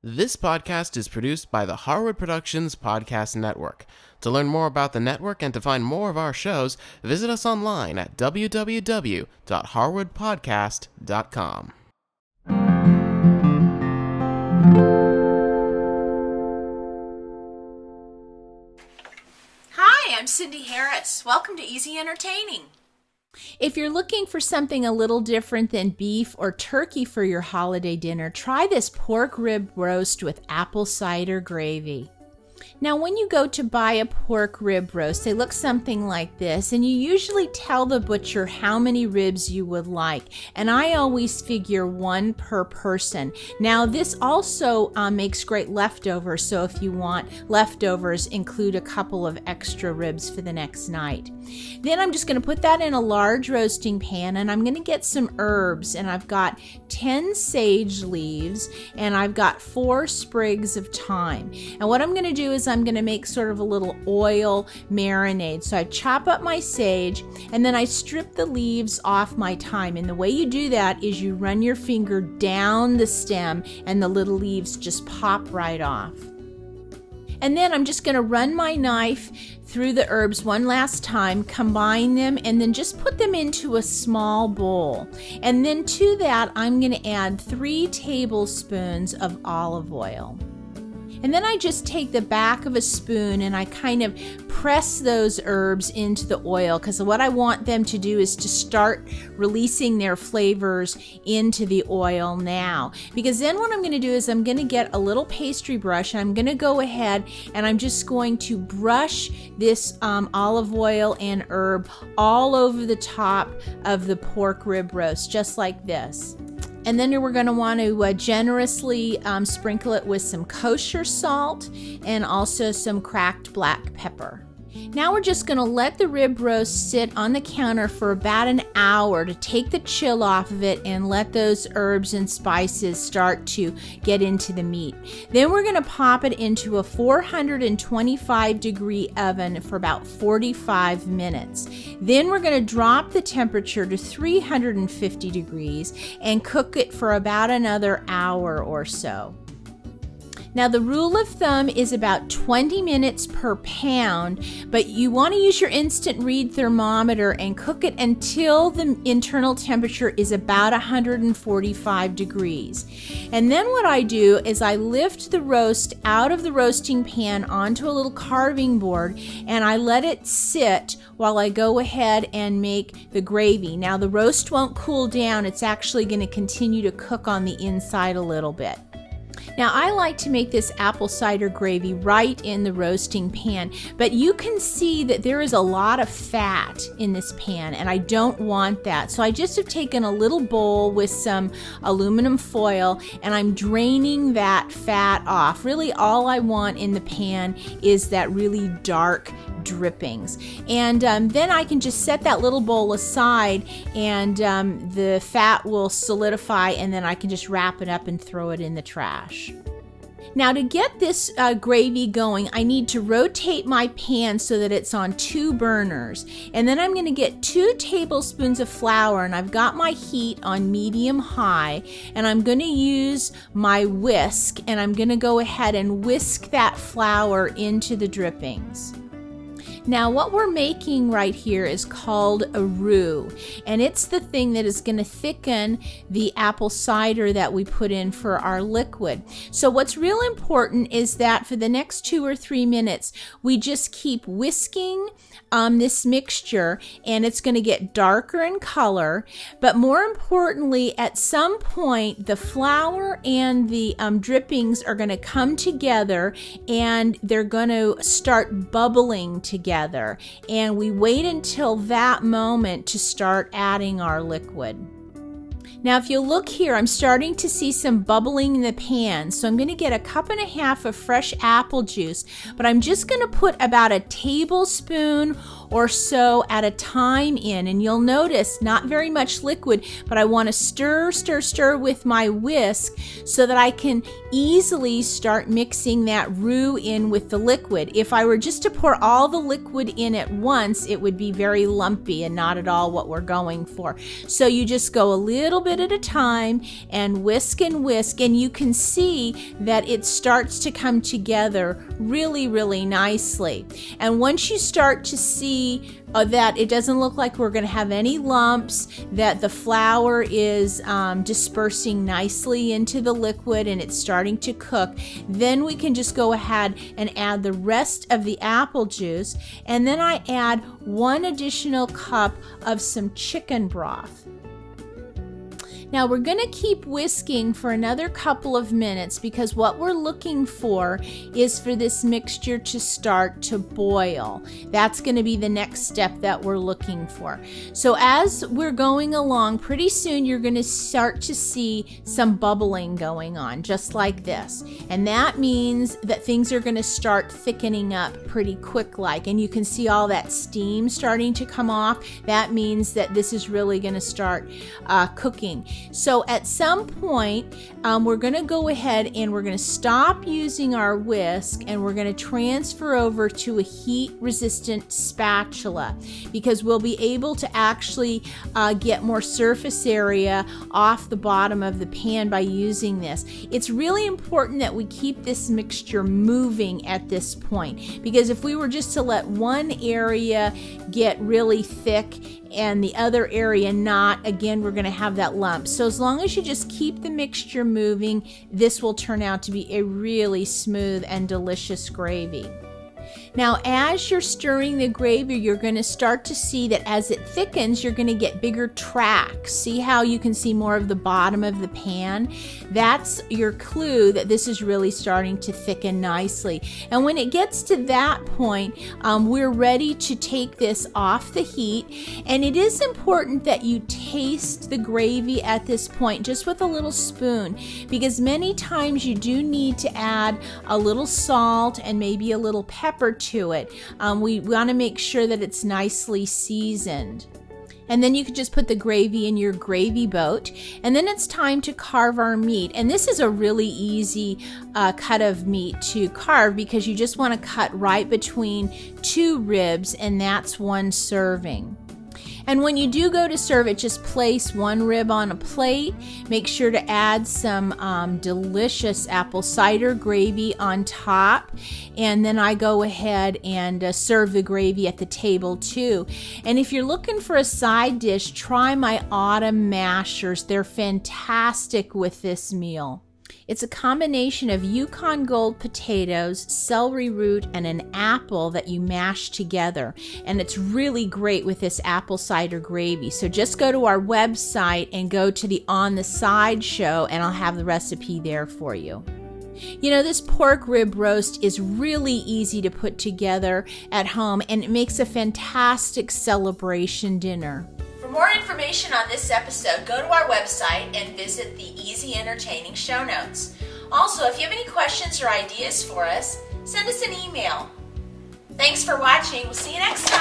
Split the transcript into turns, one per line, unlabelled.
This podcast is produced by the Harwood Productions Podcast Network. To learn more about the network and to find more of our shows, visit us online at www.harwoodpodcast.com.
Hi, I'm Cindy Harris. Welcome to Easy Entertaining. If you're looking for something a little different than beef or turkey for your holiday dinner, try this pork rib roast with apple cider gravy. Now, when you go to buy a pork rib roast, they look something like this, and you usually tell the butcher how many ribs you would like, and I always figure one per person. Now, this also makes great leftovers, so if you want leftovers, include a couple of extra ribs for the next night. Then I'm just going to put that in a large roasting pan, and I'm going to get some herbs, and I've got 10 sage leaves, and I've got 4 sprigs of thyme. And what I'm going to do is I'm going to make sort of a little oil marinade. So I chop up my sage, and then I strip the leaves off my thyme. And the way you do that is you run your finger down the stem, and the little leaves just pop right off. And then I'm just going to run my knife through the herbs one last time, combine them, and then just put them into a small bowl. And then to that, I'm going to add 3 tablespoons of olive oil. And then I just take the back of a spoon and I kind of press those herbs into the oil, because what I want them to do is to start releasing their flavors into the oil now. Because then what I'm going to do is I'm going to get a little pastry brush, and I'm going to go ahead and I'm just going to brush this olive oil and herb all over the top of the pork rib roast, just like this. And then we're going to want to generously sprinkle it with some kosher salt and also some cracked black pepper. Now we're just going to let the rib roast sit on the counter for about an hour to take the chill off of it and let those herbs and spices start to get into the meat. Then we're going to pop it into a 425 degree oven for about 45 minutes. Then we're going to drop the temperature to 350 degrees and cook it for about another hour or so. Now, the rule of thumb is about 20 minutes per pound, but you want to use your instant read thermometer and cook it until the internal temperature is about 145 degrees. And then what I do is I lift the roast out of the roasting pan onto a little carving board, and I let it sit while I go ahead and make the gravy. Now, the roast won't cool down. It's actually going to continue to cook on the inside a little bit. Now, I like to make this apple cider gravy right in the roasting pan, but you can see that there is a lot of fat in this pan, and I don't want that. So I just have taken a little bowl with some aluminum foil, and I'm draining that fat off. Really, all I want in the pan is that really dark drippings. And then I can just set that little bowl aside, and the fat will solidify, and then I can just wrap it up and throw it in the trash. Now, to get this gravy going, I need to rotate my pan so that it's on 2 burners. And then I'm going to get 2 tablespoons of flour, and I've got my heat on medium-high, and I'm going to use my whisk, and I'm going to go ahead and whisk that flour into the drippings. Now, what we're making right here is called a roux, and it's the thing that is going to thicken the apple cider that we put in for our liquid. So what's real important is that for the next 2 or 3 minutes, we just keep whisking this mixture, and it's going to get darker in color. But more importantly, at some point, the flour and the drippings are going to come together, and they're going to start bubbling together. And we wait until that moment to start adding our liquid. Now, if you look here, I'm starting to see some bubbling in the pan. So I'm going to get a 1.5 cups of fresh apple juice, but I'm just going to put about a tablespoon or so at a time in. And you'll notice not very much liquid, but I want to stir, stir, stir with my whisk so that I can easily start mixing that roux in with the liquid. If I were just to pour all the liquid in at once, it would be very lumpy and not at all what we're going for. So you just go a little bit at a time and whisk, and you can see that it starts to come together really, really nicely. And once you start to see that it doesn't look like we're going to have any lumps, that the flour is dispersing nicely into the liquid and it's starting to cook, then we can just go ahead and add the rest of the apple juice. And then I add 1 additional cup of some chicken broth. Now we're going to keep whisking for another couple of minutes because what we're looking for is for this mixture to start to boil. That's going to be the next step that we're looking for. So as we're going along, pretty soon you're going to start to see some bubbling going on, just like this. And that means that things are going to start thickening up pretty quick-like. And you can see all that steam starting to come off. That means that this is really going to start cooking. So at some point, we're going to go ahead and we're going to stop using our whisk and we're going to transfer over to a heat-resistant spatula because we'll be able to actually get more surface area off the bottom of the pan by using this. It's really important that we keep this mixture moving at this point because if we were just to let one area get really thick and the other area not, again, we're going to have that lump. So as long as you just keep the mixture moving, this will turn out to be a really smooth and delicious gravy. Now, as you're stirring the gravy, you're going to start to see that as it thickens, you're going to get bigger tracks. See how you can see more of the bottom of the pan? That's your clue that this is really starting to thicken nicely. And when it gets to that point, we're ready to take this off the heat. And it is important that you taste the gravy at this point, just with a little spoon, because many times you do need to add a little salt and maybe a little pepper to it. We want to make sure that it's nicely seasoned. And then you can just put the gravy in your gravy boat. And then it's time to carve our meat. And this is a really easy cut of meat to carve because you just want to cut right between 2 ribs, and that's 1 serving. And when you do go to serve it, just place 1 rib on a plate. Make sure to add some delicious apple cider gravy on top. And then I go ahead and serve the gravy at the table too. And if you're looking for a side dish, try my autumn mashers. They're fantastic with this meal. It's a combination of Yukon Gold potatoes, celery root, and an apple that you mash together. And it's really great with this apple cider gravy. So just go to our website and go to the On the Side show, and I'll have the recipe there for you. You know, this pork rib roast is really easy to put together at home, and it makes a fantastic celebration dinner.
For more information on this episode, go to our website and visit the Easy Entertaining show notes. Also, if you have any questions or ideas for us, send us an email. Thanks for watching. We'll see you next time.